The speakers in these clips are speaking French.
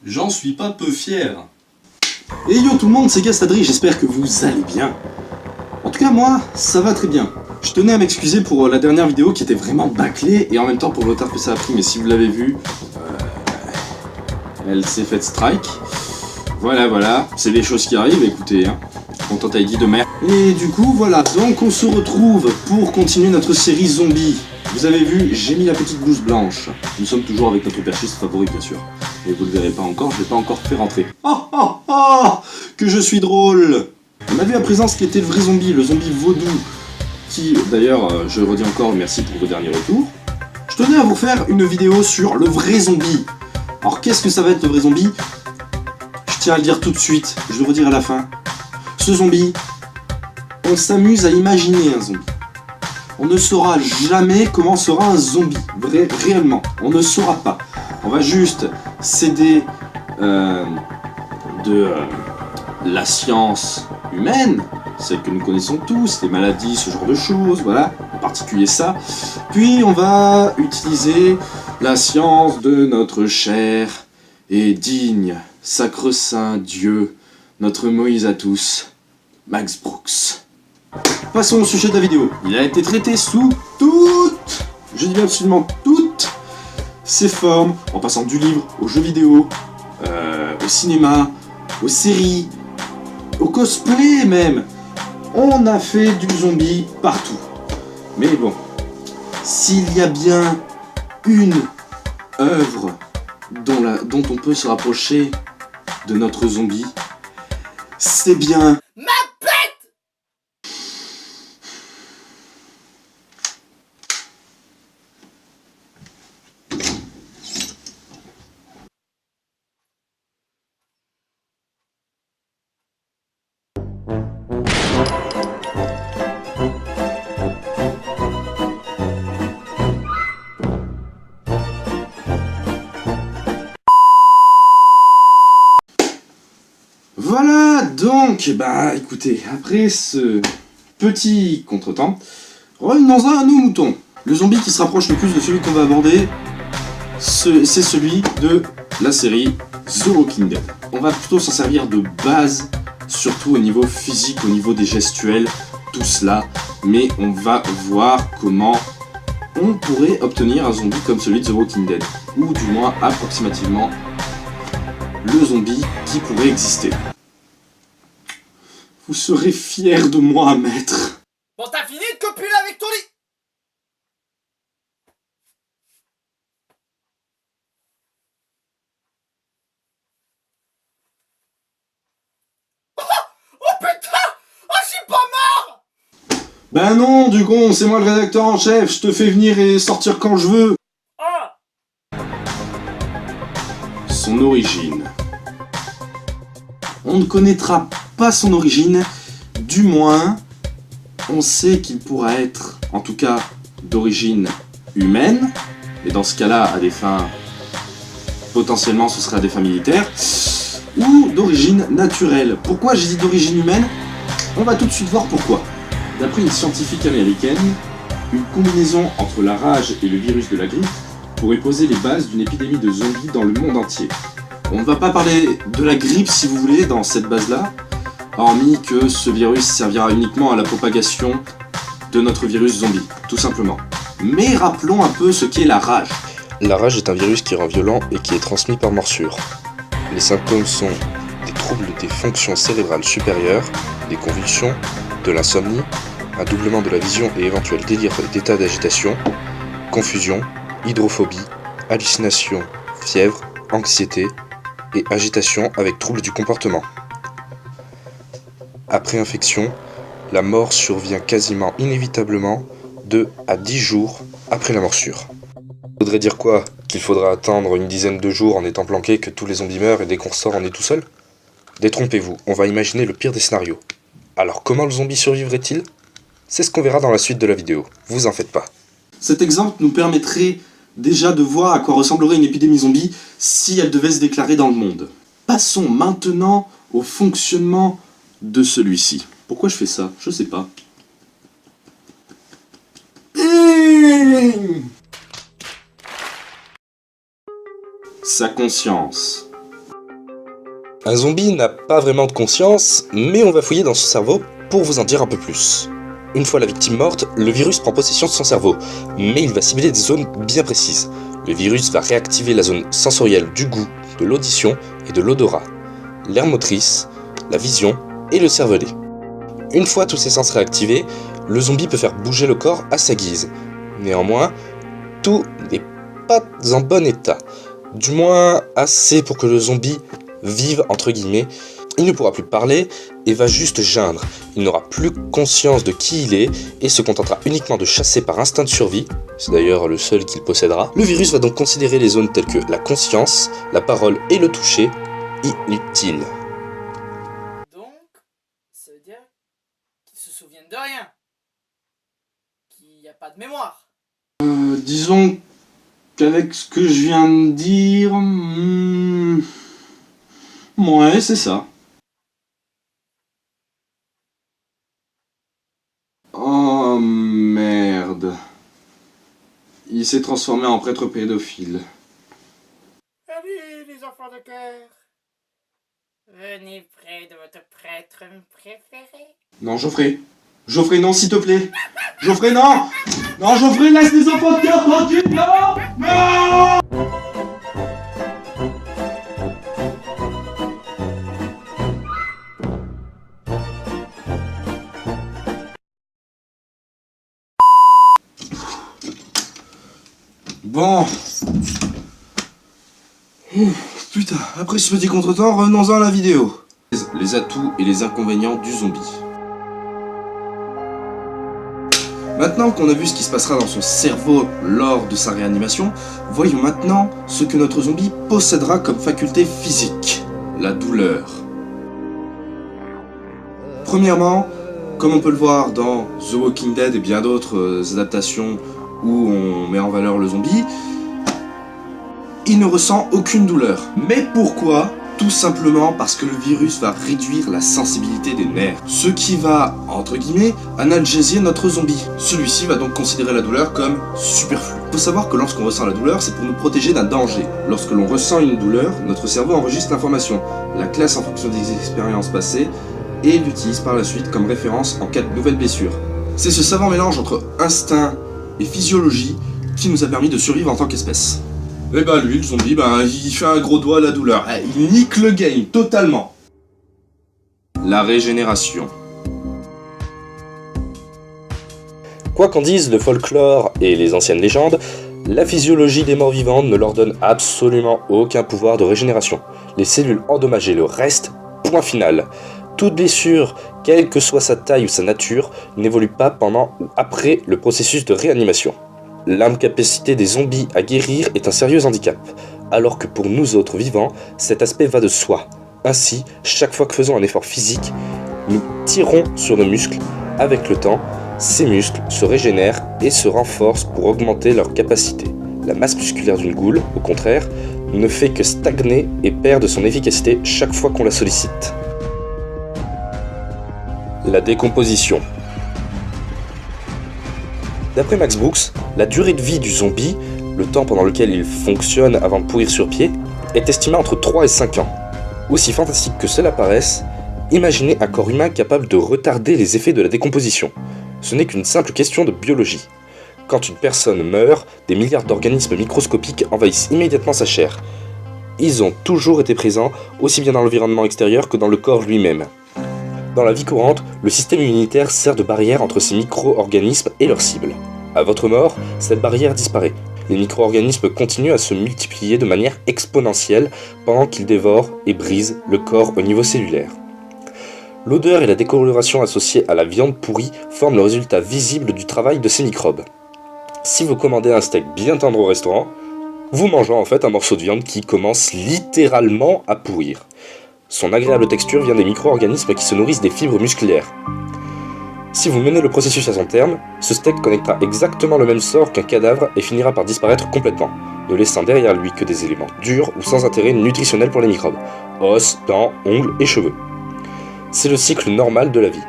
J'en suis pas peu fier. Et yo tout le monde, c'est Gastadri, j'espère que vous allez bien. En tout cas moi, ça va très bien. Je tenais à m'excuser pour la dernière vidéo qui était vraiment bâclée et en même temps pour le retard que ça a pris, mais si vous l'avez vu, elle s'est faite strike. Voilà, c'est des choses qui arrivent, écoutez, hein. Content ID de merde. Et du coup, voilà, donc on se retrouve pour continuer notre série zombie. Vous avez vu, j'ai mis la petite blouse blanche. Nous sommes toujours avec notre perchiste favori, bien sûr. Et vous le verrez pas encore, je l'ai pas encore fait rentrer. Que je suis drôle. On a vu à présent ce qui était le vrai zombie, le zombie vaudou. Qui, d'ailleurs, je redis encore merci pour vos derniers retours. Je tenais à vous faire une vidéo sur le vrai zombie. Alors qu'est-ce que ça va être le vrai zombie? Je tiens à le dire tout de suite, je vais le redire à la fin. Ce zombie, on s'amuse à imaginer un zombie. On ne saura jamais comment sera un zombie, réellement. On ne saura pas. On va juste s'aider de la science humaine, celle que nous connaissons tous, les maladies, ce genre de choses, voilà, en particulier ça. Puis on va utiliser la science de notre cher et digne, sacre-saint Dieu, notre Moïse à tous, Max Brooks. Passons au sujet de la vidéo. Il a été traité sous toutes, je dis bien absolument toutes, ses formes, en passant du livre au jeu vidéo, au cinéma, aux séries, au cosplay même. On a fait du zombie partout. Mais bon, s'il y a bien une œuvre dont on peut se rapprocher de notre zombie, c'est bien... Voilà, donc, bah écoutez, après ce petit contretemps, revenons-en à nos moutons. Le zombie qui se rapproche le plus de celui qu'on va aborder, c'est celui de la série The Walking Dead. On va plutôt s'en servir de base, surtout au niveau physique, au niveau des gestuels, tout cela, mais on va voir comment on pourrait obtenir un zombie comme celui de The Walking Dead, ou du moins approximativement le zombie qui pourrait exister. Vous serez fiers de moi, maître. Bon, t'as fini de copuler avec ton lit? Oh putain! Oh, je suis pas mort! Ben non, du con, c'est moi le rédacteur en chef, je te fais venir et sortir quand je veux. Oh! Son origine. On ne connaîtra pas son origine, du moins, on sait qu'il pourra être, en tout cas, d'origine humaine, et dans ce cas-là, à des fins, potentiellement ce serait à des fins militaires, ou d'origine naturelle. Pourquoi j'ai dit d'origine humaine? On va tout de suite voir pourquoi. D'après une scientifique américaine, une combinaison entre la rage et le virus de la grippe pourrait poser les bases d'une épidémie de zombies dans le monde entier. On ne va pas parler de la grippe, si vous voulez, dans cette base-là, hormis que ce virus servira uniquement à la propagation de notre virus zombie, tout simplement. Mais rappelons un peu ce qu'est la rage. La rage est un virus qui rend violent et qui est transmis par morsure. Les symptômes sont des troubles des fonctions cérébrales supérieures, des convulsions, de l'insomnie, un doublement de la vision et éventuel délire d'état d'agitation, confusion, hydrophobie, hallucination, fièvre, anxiété et agitation avec troubles du comportement. Après infection, la mort survient quasiment inévitablement 2 à 10 jours après la morsure. Ça voudrait dire quoi? Qu'il faudra attendre une dizaine de jours en étant planqué que tous les zombies meurent et dès qu'on sort on est tout seul? Détrompez-vous, on va imaginer le pire des scénarios. Alors comment le zombie survivrait-il? C'est ce qu'on verra dans la suite de la vidéo, vous en faites pas. Cet exemple nous permettrait déjà de voir à quoi ressemblerait une épidémie zombie si elle devait se déclarer dans le monde. Passons maintenant au fonctionnement de celui-ci. Pourquoi je fais ça? Je sais pas. Sa conscience. Un zombie n'a pas vraiment de conscience, mais on va fouiller dans son cerveau pour vous en dire un peu plus. Une fois la victime morte, le virus prend possession de son cerveau, mais il va cibler des zones bien précises. Le virus va réactiver la zone sensorielle du goût, de l'audition et de l'odorat, l'aire motrice, la vision et le cervelet. Une fois tous ces sens réactivés, le zombie peut faire bouger le corps à sa guise. Néanmoins, tout n'est pas en bon état. Du moins, assez pour que le zombie vive entre guillemets. Il ne pourra plus parler et va juste geindre. Il n'aura plus conscience de qui il est et se contentera uniquement de chasser par instinct de survie. C'est d'ailleurs le seul qu'il possédera. Le virus va donc considérer les zones telles que la conscience, la parole et le toucher inutiles. Donc, ça veut dire qu'ils se souviennent de rien. Qu'il n'y a pas de mémoire. Disons qu'avec ce que je viens de dire... Ouais, c'est ça. Oh merde. Il s'est transformé en prêtre pédophile. Allez, les enfants de cœur. Venez près de votre prêtre préféré. Non, Geoffrey. Geoffrey, non, s'il te plaît. Geoffrey, non. Non, Geoffrey, laisse les enfants de cœur tranquilles. Non. Non. Bon. Putain, après ce petit contretemps, revenons-en à la vidéo. Les atouts et les inconvénients du zombie. Maintenant qu'on a vu ce qui se passera dans son cerveau lors de sa réanimation, voyons maintenant ce que notre zombie possédera comme faculté physique, la douleur. Premièrement, comme on peut le voir dans The Walking Dead et bien d'autres adaptations où on met en valeur le zombie, il ne ressent aucune douleur. Mais pourquoi ? Tout simplement parce que le virus va réduire la sensibilité des nerfs, ce qui va, entre guillemets, analgésier notre zombie. Celui-ci va donc considérer la douleur comme superflue. Il faut savoir que lorsqu'on ressent la douleur, c'est pour nous protéger d'un danger. Lorsque l'on ressent une douleur, notre cerveau enregistre l'information, la classe en fonction des expériences passées, et l'utilise par la suite comme référence en cas de nouvelle blessure. C'est ce savant mélange entre instinct et physiologie qui nous a permis de survivre en tant qu'espèce. Et bah lui, le zombie, il fait un gros doigt à la douleur. Il nique le game, totalement. La régénération. Quoi qu'en disent le folklore et les anciennes légendes, la physiologie des morts vivants ne leur donne absolument aucun pouvoir de régénération. Les cellules endommagées le restent, point final. Toute blessure, quelle que soit sa taille ou sa nature, n'évolue pas pendant ou après le processus de réanimation. L'incapacité des zombies à guérir est un sérieux handicap, alors que pour nous autres vivants, cet aspect va de soi. Ainsi, chaque fois que faisons un effort physique, nous tirons sur nos muscles. Avec le temps, ces muscles se régénèrent et se renforcent pour augmenter leur capacité. La masse musculaire d'une goule, au contraire, ne fait que stagner et perdre son efficacité chaque fois qu'on la sollicite. La décomposition. D'après Max Brooks, la durée de vie du zombie, le temps pendant lequel il fonctionne avant de pourrir sur pied, est estimée entre 3 et 5 ans. Aussi fantastique que cela paraisse, imaginez un corps humain capable de retarder les effets de la décomposition. Ce n'est qu'une simple question de biologie. Quand une personne meurt, des milliards d'organismes microscopiques envahissent immédiatement sa chair. Ils ont toujours été présents, aussi bien dans l'environnement extérieur que dans le corps lui-même. Dans la vie courante, le système immunitaire sert de barrière entre ces micro-organismes et leurs cibles. À votre mort, cette barrière disparaît. Les micro-organismes continuent à se multiplier de manière exponentielle pendant qu'ils dévorent et brisent le corps au niveau cellulaire. L'odeur et la décoloration associées à la viande pourrie forment le résultat visible du travail de ces microbes. Si vous commandez un steak bien tendre au restaurant, vous mangez en fait un morceau de viande qui commence littéralement à pourrir. Son agréable texture vient des micro-organismes qui se nourrissent des fibres musculaires. Si vous menez le processus à son terme, ce steak connaîtra exactement le même sort qu'un cadavre et finira par disparaître complètement, ne laissant derrière lui que des éléments durs ou sans intérêt nutritionnel pour les microbes, os, dents, ongles et cheveux. C'est le cycle normal de la vie.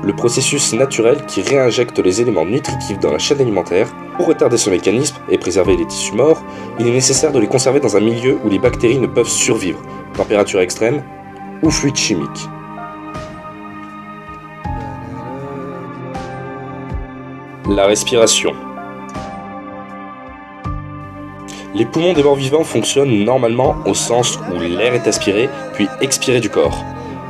Le processus naturel qui réinjecte les éléments nutritifs dans la chaîne alimentaire. Pour retarder ce mécanisme et préserver les tissus morts, il est nécessaire de les conserver dans un milieu où les bactéries ne peuvent survivre. Température extrême, ou fluide chimique. La respiration. Les poumons des morts vivants fonctionnent normalement au sens où l'air est aspiré puis expiré du corps.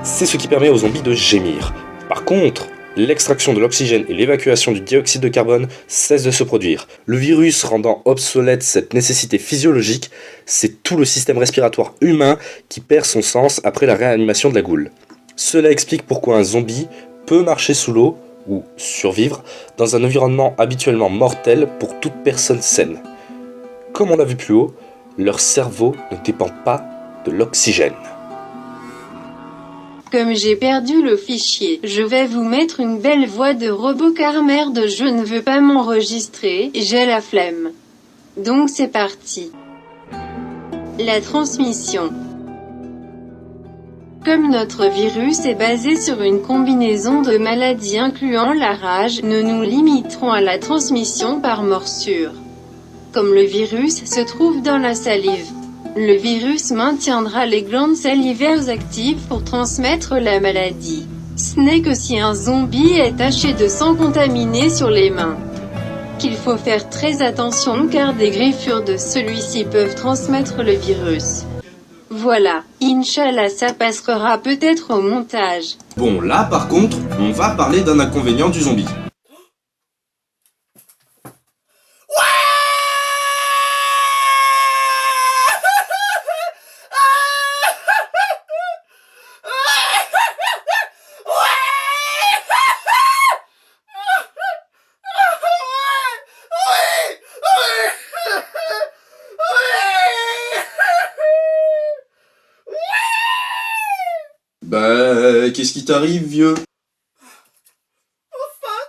C'est ce qui permet aux zombies de gémir. Par contre, l'extraction de l'oxygène et l'évacuation du dioxyde de carbone cessent de se produire. Le virus rendant obsolète cette nécessité physiologique, c'est tout le système respiratoire humain qui perd son sens après la réanimation de la goule. Cela explique pourquoi un zombie peut marcher sous l'eau ou survivre dans un environnement habituellement mortel pour toute personne saine. Comme on l'a vu plus haut, leur cerveau ne dépend pas de l'oxygène. Comme j'ai perdu le fichier, je vais vous mettre une belle voix de robot car merde je ne veux pas m'enregistrer, j'ai la flemme. Donc c'est parti. La transmission. Comme notre virus est basé sur une combinaison de maladies incluant la rage, nous nous limiterons à la transmission par morsure. Comme le virus se trouve dans la salive, le virus maintiendra les glandes salivaires actives pour transmettre la maladie. Ce n'est que si un zombie est taché de sang contaminé sur les mains qu'il faut faire très attention car des griffures de celui-ci peuvent transmettre le virus. Voilà, Inch'Allah ça passera peut-être au montage. Bon, là par contre, on va parler d'un inconvénient du zombie. Bah, qu'est-ce qui t'arrive, vieux? Enfin,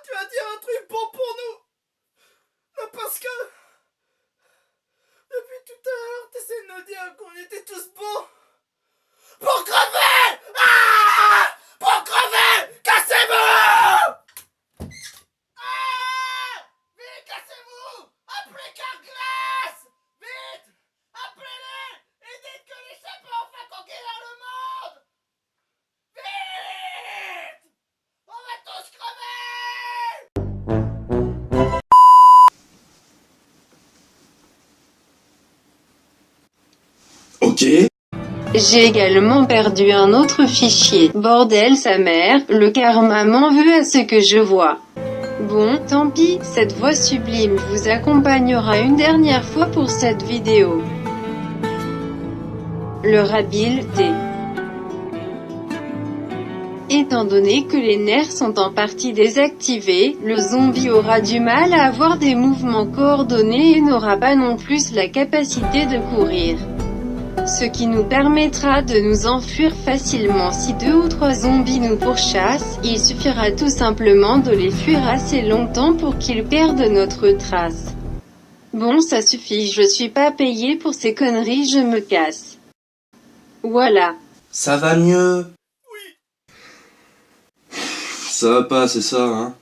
tu vas dire un truc bon pour nous. Parce que depuis tout à l'heure, t'essaies de nous dire qu'on était tous bons. Pour crever! Ah! Pour crever! Cassez-vous! Ah! Vite, cassez-vous! Appelez Carglass! Vite! Appelez-les! Et dites que l'échappée enfin conquérir le monde! Vite! On va tous crever! Ok. J'ai également perdu un autre fichier. Bordel sa mère, le karma m'en veut à ce que je vois. Bon, tant pis, cette voix sublime vous accompagnera une dernière fois pour cette vidéo. Leur habileté. Étant donné que les nerfs sont en partie désactivés, le zombie aura du mal à avoir des mouvements coordonnés et n'aura pas non plus la capacité de courir. Ce qui nous permettra de nous enfuir facilement si 2 ou 3 zombies nous pourchassent, il suffira tout simplement de les fuir assez longtemps pour qu'ils perdent notre trace. Bon ça suffit, je suis pas payé pour ces conneries, je me casse. Voilà. Ça va mieux? Oui. Ça va pas, c'est ça, hein?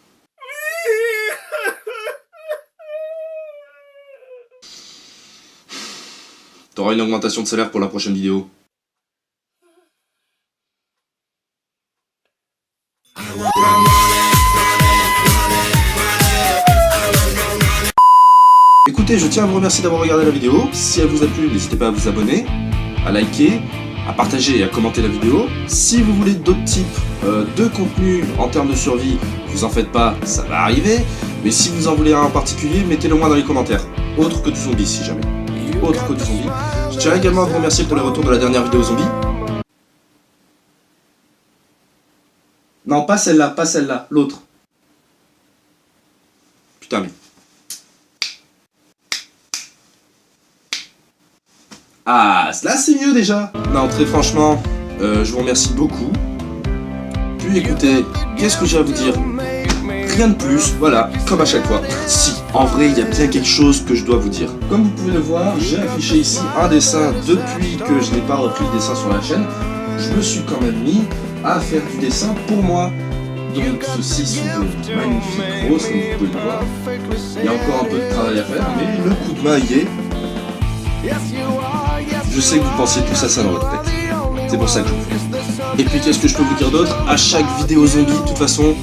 T'auras une augmentation de salaire pour la prochaine vidéo. Écoutez, je tiens à vous remercier d'avoir regardé la vidéo. Si elle vous a plu, n'hésitez pas à vous abonner, à liker, à partager et à commenter la vidéo. Si vous voulez d'autres types de contenus en termes de survie, vous en faites pas, ça va arriver. Mais si vous en voulez un en particulier, mettez-le moi dans les commentaires. Autre que du zombie si jamais. Autre que du zombie. Je tiens également à vous remercier pour les retours de la dernière vidéo zombie. Non, pas celle-là, l'autre. Putain mais... Ah, là c'est mieux déjà. Non, très franchement, je vous remercie beaucoup. Puis écoutez, qu'est-ce que j'ai à vous dire? Rien de plus, voilà, comme à chaque fois. Si, en vrai, il y a bien quelque chose que je dois vous dire. Comme vous pouvez le voir, j'ai affiché ici un dessin depuis que je n'ai pas repris le dessin sur la chaîne. Je me suis quand même mis à faire du dessin pour moi. Donc ceci sont de magnifiques roses, comme vous pouvez le voir. Il y a encore un peu de travail à faire, mais le coup de main y est. Je sais que vous pensez tous à ça dans votre tête. C'est pour ça que je vous fais. Et puis qu'est-ce que je peux vous dire d'autre? À chaque vidéo zombie, de toute façon,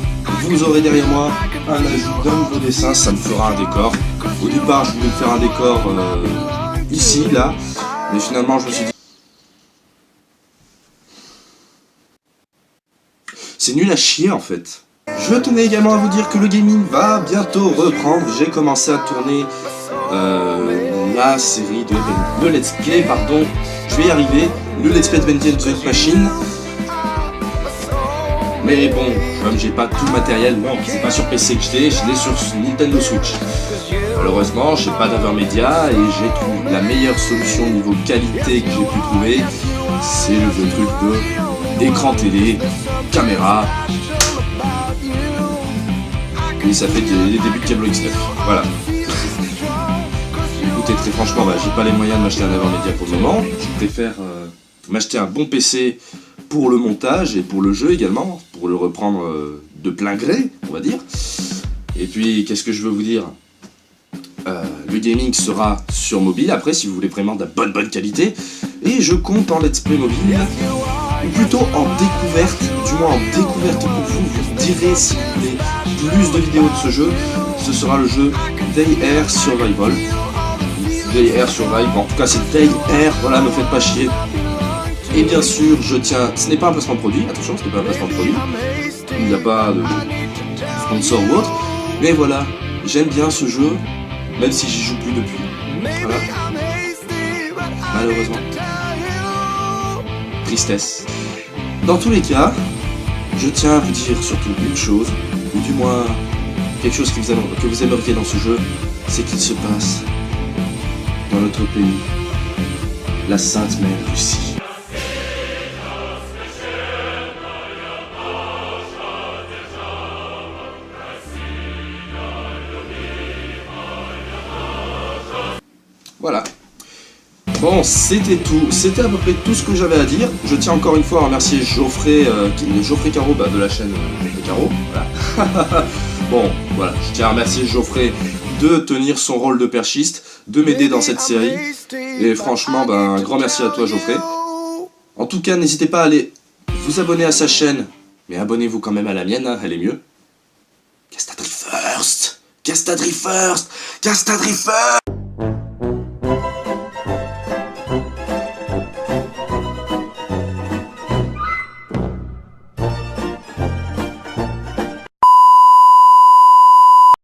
vous aurez derrière moi un ajout d'un nouveau dessin, ça me fera un décor. Au départ, je voulais faire un décor ici, là, mais finalement, je me suis dit... C'est nul à chier, en fait. Je tenais également à vous dire que le gaming va bientôt reprendre. J'ai commencé à tourner la série de... le let's play, pardon. Je vais y arriver. Le let's play de Vengeance the Hit Machine. Mais bon, comme j'ai pas tout le matériel, non, c'est pas sur PC que je l'ai sur Nintendo Switch. Malheureusement, j'ai pas d'Avermedia et j'ai trouvé la meilleure solution niveau qualité que j'ai pu trouver. C'est le vieux truc d'écran télé, caméra. Et ça fait des débuts de Diablo X9. Voilà. Écoutez, très franchement, j'ai pas les moyens de m'acheter un Avermedia pour le moment. Je préfère m'acheter un bon PC pour le montage et pour le jeu également, pour le reprendre de plein gré, on va dire. Et puis, qu'est-ce que je veux vous dire? Le gaming sera sur mobile, après, si vous voulez vraiment de la bonne qualité. Et je compte en let's play mobile, ou plutôt en découverte, du moins en découverte pour vous. Vous direz si vous voulez plus de vidéos de ce jeu. Ce sera le jeu Day Air Survival. Day Air Survival, en tout cas c'est Day Air, voilà, me faites pas chier. Et bien sûr, je tiens, ce n'est pas un placement de produit, attention, ce n'est pas un placement de produit, il n'y a pas de sponsor ou autre, mais voilà, j'aime bien ce jeu, même si j'y joue plus depuis, voilà, malheureusement, tristesse. Dans tous les cas, je tiens à vous dire surtout une chose, ou du moins, quelque chose que vous aimeriez dans ce jeu, c'est qu'il se passe dans notre pays, la Sainte Mère Russie. Voilà. Bon, c'était tout. C'était à peu près tout ce que j'avais à dire. Je tiens encore une fois à remercier Geoffrey, Geoffrey Caro de la chaîne Geoffrey Caro. Voilà. Bon, voilà. Je tiens à remercier Geoffrey de tenir son rôle de perchiste, de m'aider dans cette série. Et franchement, un grand merci à toi, Geoffrey. En tout cas, n'hésitez pas à aller vous abonner à sa chaîne. Mais abonnez-vous quand même à la mienne, hein, elle est mieux. Castadry first! Castadry first! Castadry first!